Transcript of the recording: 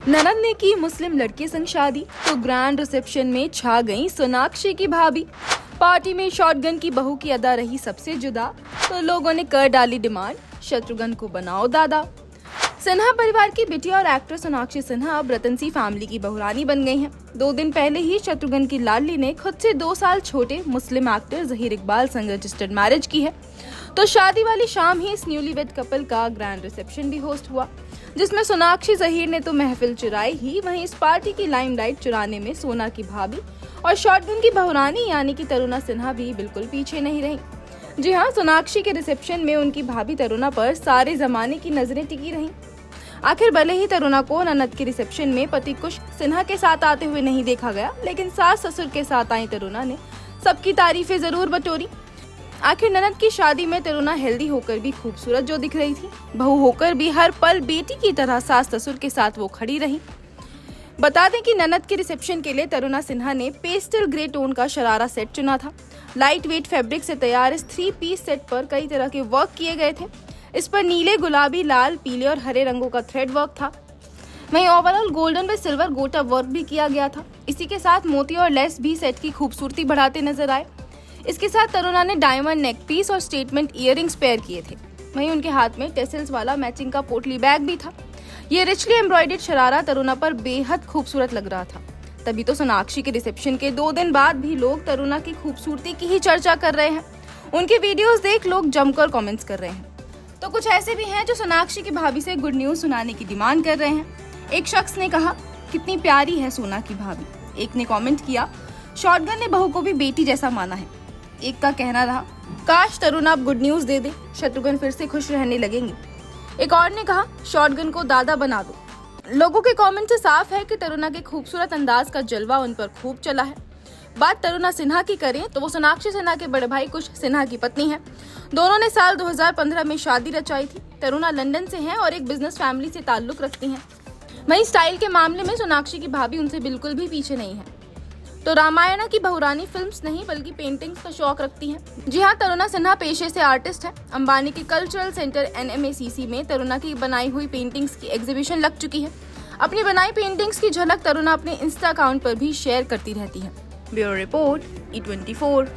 ननद ने की मुस्लिम लड़के संग शादी तो ग्रैंड रिसेप्शन में छा गई सोनाक्षी की भाभी। पार्टी में शॉटगन की बहू की अदा रही सबसे जुदा तो लोगों ने कर डाली डिमांड, शत्रुघ्न को बनाओ दादा। सिन्हा परिवार की बेटी और एक्टर सोनाक्षी सिन्हा अब रतन सी फैमिली की बहुरानी बन गई हैं। 2 दिन पहले ही शत्रुघ्न की लाडली ने खुद से 2 साल छोटे मुस्लिम एक्टर जहीर इकबाल संग रजिस्टर्ड मैरिज की है। तो शादी वाली शाम ही इस न्यूलीवेड कपल का ग्रैंड रिसेप्शन भी होस्ट हुआ, जिसमें सोनाक्षी जहीर ने तो महफिल चुराई ही, वहीं इस पार्टी की लाइमलाइट चुराने में सोना की भाभी और शॉटगन की बहुरानी यानी कि तरुणा सिन्हा भी बिल्कुल पीछे नहीं रही। जी हाँ, सोनाक्षी के रिसेप्शन में उनकी भाभी तरुणा पर सारे जमाने की नजरें टिकी रहीं। आखिर भले ही तरुणा को ननद के रिसेप्शन में पति कुश सिन्हा के साथ आते हुए नहीं देखा गया, लेकिन सास ससुर के साथ आई तरुणा ने सबकी तारीफें जरूर बटोरी। आखिर ननद की शादी में तरुणा हेल्दी होकर भी खूबसूरत जो दिख रही थी, बहू होकर भी हर पल बेटी की तरह सास ससुर के साथ वो खड़ी रही। बता दें कि ननद के रिसेप्शन के लिए तरुणा सिन्हा ने पेस्टल ग्रे टोन का शरारा सेट चुना था। लाइट वेट फैब्रिक से तैयार इस 3 पीस सेट पर कई तरह के वर्क किए गए थे। इस पर नीले, गुलाबी, लाल, पीले और हरे रंगों का थ्रेड वर्क था। वहीं ओवरऑल गोल्डन व सिल्वर गोटा वर्क भी किया गया था। इसी के साथ मोती और लेस भी सेट की खूबसूरती बढ़ाते नजर आए। इसके साथ तरुणा ने डायमंड नेक पीस और स्टेटमेंट इयररिंग्स पेयर किए थे। वहीं उनके हाथ में टेसल्स वाला मैचिंग का पोटली बैग भी था। ये रिचली एम्ब्रॉयडर्ड शरारा तरुणा पर बेहद खूबसूरत लग रहा था। तभी तो सोनाक्षी के रिसेप्शन के 2 दिन बाद भी लोग तरुणा की खूबसूरती की ही चर्चा कर रहे हैं। उनके वीडियोस देख लोग जमकर कमेंट्स कर रहे हैं। तो कुछ ऐसे भी हैं जो सोनाक्षी की भाभी से गुड न्यूज सुनाने की डिमांड कर रहे हैं। एक शख्स ने कहा, कितनी प्यारी है सोना की भाभी। एक ने कमेंट किया, शॉटगन ने बहू को भी बेटी जैसा माना है। एक का कहना रहा, काश तरुणा अब गुड न्यूज दे दे, शत्रुघ्न फिर से खुश रहने लगेंगे। एक और ने कहा, शॉटगन को दादा बना दो। लोगों के कमेंट से साफ है कि तरुणा के खूबसूरत अंदाज का जलवा उन पर खूब चला है। बात तरुणा सिन्हा की करें तो वो सोनाक्षी सिन्हा के बड़े भाई कुश सिन्हा की पत्नी है। दोनों ने साल 2015 में शादी रचाई थी। तरुणा लंदन से हैं और एक बिजनेस फैमिली से ताल्लुक रखती हैं। वहीं स्टाइल के मामले में सोनाक्षी की भाभी उनसे बिल्कुल भी पीछे नहीं है। तो रामायणा की बहुरानी फिल्म्स नहीं बल्कि पेंटिंग्स का शौक रखती हैं। जी हाँ, तरुणा सिन्हा पेशे से आर्टिस्ट है। अंबानी के कल्चरल सेंटर NMACC में तरुणा की बनाई हुई पेंटिंग्स की एग्जीबिशन लग चुकी है। अपनी बनाई पेंटिंग्स की झलक तरुणा अपने इंस्टा अकाउंट पर भी शेयर करती रहती है। Bureau report E24।